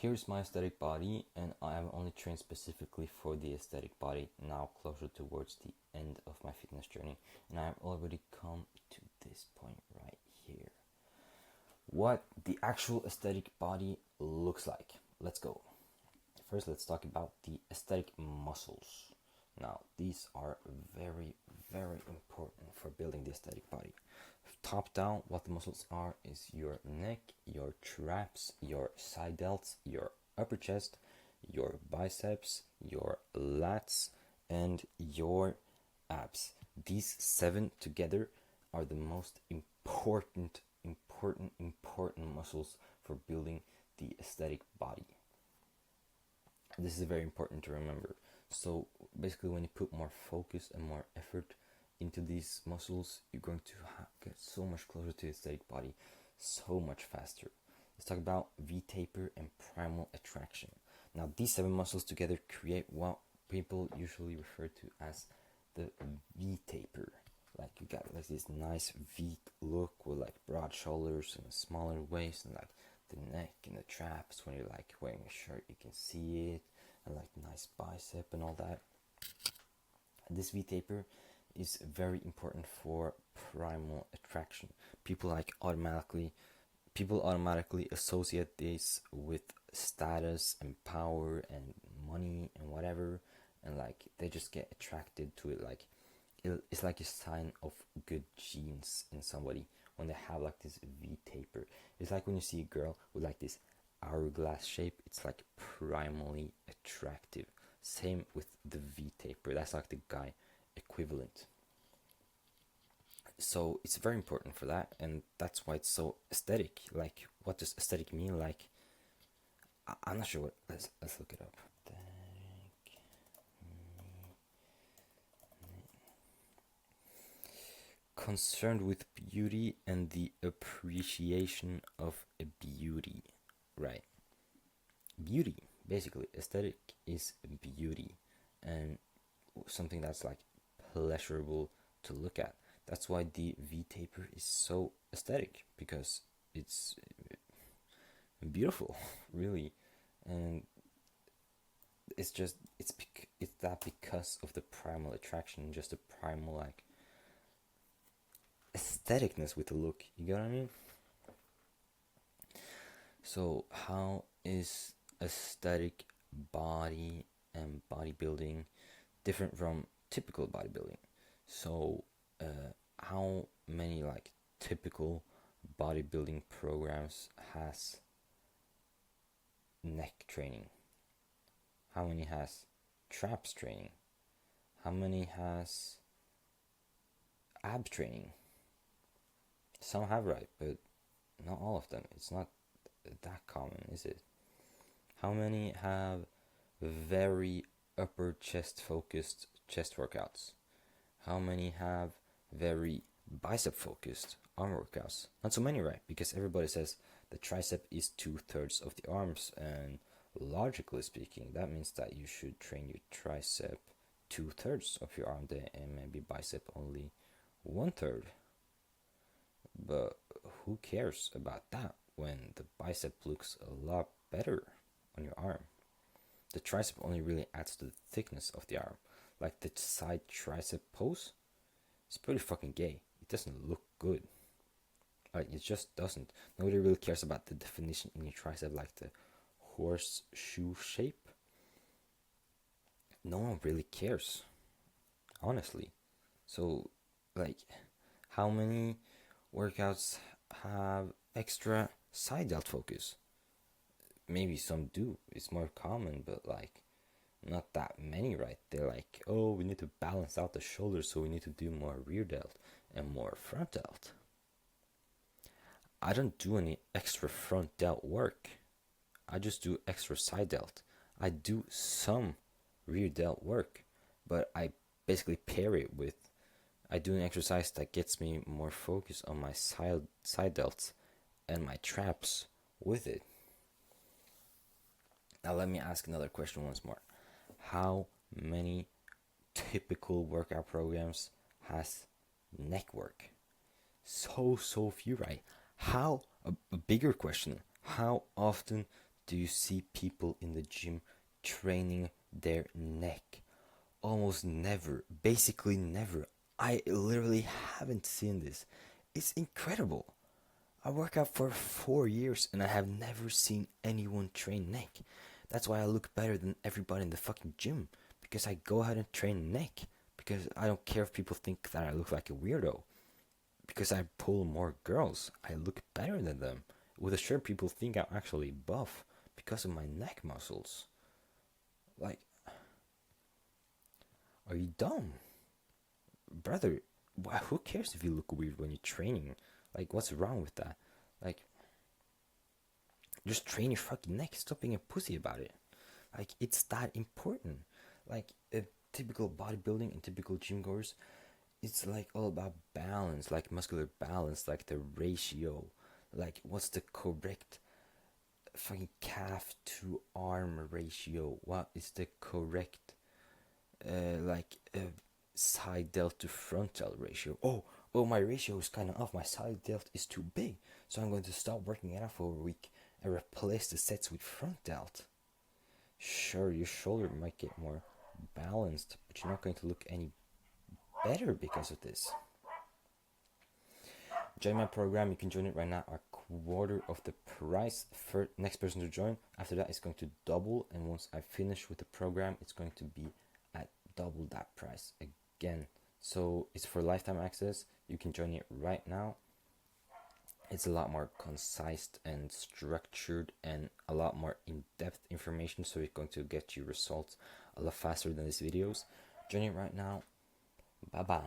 Here's my aesthetic body, and I am only trained specifically for the aesthetic body now, closer towards the end of my fitness journey, and I have already come to this point right here. What the actual aesthetic body looks like. Let's go. First, let's talk about the aesthetic muscles. Now, these are very, very important for building the aesthetic body. Top down, what the muscles are is your neck, your traps, your side delts, your upper chest, your biceps, your lats, and your abs. These 7 together are the most important muscles for building the aesthetic body. This is very important to remember. So basically, when you put more focus and more effort into these muscles, you're going to get so much closer to the aesthetic body so much faster. Let's talk about V-taper and primal attraction. Now, these 7 muscles together create what people usually refer to as the V-taper. Like, you got like this nice V look with like broad shoulders and a smaller waist, and like the neck and the traps. When you're like wearing a shirt, you can see it, and like nice bicep and all that. This V-taper is very important for primal attraction. People automatically associate this with status and power and money and whatever, and like they just get attracted to it. Like it's like a sign of good genes in somebody when they have like this V-taper. It's like when you see a girl with like this hourglass shape, it's like primally attractive. Same with the V-taper. That's like the guy equivalent. So it's very important for that, and that's why it's so aesthetic. Like, what does aesthetic mean? Like, I'm not sure what. Let's look it up. Concerned with beauty and the appreciation of a beauty, right? Beauty, basically, aesthetic is beauty and something that's like pleasurable to look at. That's why the V-taper is so aesthetic, because it's beautiful, really, and it's that because of the primal attraction, just the primal like aestheticness with the look. You get what I mean? So how is aesthetic body and bodybuilding different from typical bodybuilding? So how many like typical bodybuilding programs has neck training? How many has traps training? How many has ab training? Some have, right, but not all of them. It's not that common, is it? How many have very upper chest focused chest workouts? How many have very bicep focused arm workouts? Not so many, right? Because everybody says the tricep is 2/3 of the arms, and logically speaking, that means that you should train your tricep 2/3 of your arm day and maybe bicep only 1/3. But who cares about that when the bicep looks a lot better on your arm? The tricep only really adds to the thickness of the arm. Like the side tricep pose, it's pretty fucking gay. It doesn't look good. Like, it just doesn't. Nobody really cares about the definition in your tricep, like the horseshoe shape. No one really cares, honestly. So, like, how many workouts have extra side delt focus? Maybe some do. It's more common, but like not that many, right? They're like, oh, we need to balance out the shoulders, so we need to do more rear delt and more front delt. I don't do any extra front delt work. I just do extra side delt. I do some rear delt work, but I basically pair it with I do an exercise that gets me more focus on my side delts and my traps with it. Now let me ask another question once more. How many typical workout programs has neck work? So few, right? A bigger question, how often do you see people in the gym training their neck? Almost never, basically never. I literally haven't seen this. It's incredible. I work out for 4 years and I have never seen anyone train neck. That's why I look better than everybody in the fucking gym. Because I go ahead and train neck. Because I don't care if people think that I look like a weirdo. Because I pull more girls. I look better than them. With a shirt, people think I'm actually buff. Because of my neck muscles. Like, are you dumb? Brother, who cares if you look weird when you're training? Like, what's wrong with that? Like, just train your fucking neck. Stop being a pussy about it. Like, it's that important. Like, a typical bodybuilding and typical gym goers, it's like all about balance, like muscular balance, like the ratio. Like, what's the correct fucking calf to arm ratio? What is the correct, side delt to front delt ratio? Oh, my ratio is kind of off. My side delt is too big, so I'm going to stop working out for a week and replace the sets with front delt. Sure, your shoulder might get more balanced, but you're not going to look any better because of this. Join my program. You can join it right now at quarter of the price. For next person to join, after that, it's going to double, and once I finish with the program, it's going to be at double that price again. So it's for lifetime access. You can join it right now. It's a lot more concise and structured and a lot more in-depth information, so it's going to get you results a lot faster than these videos. Join it right now. Bye bye.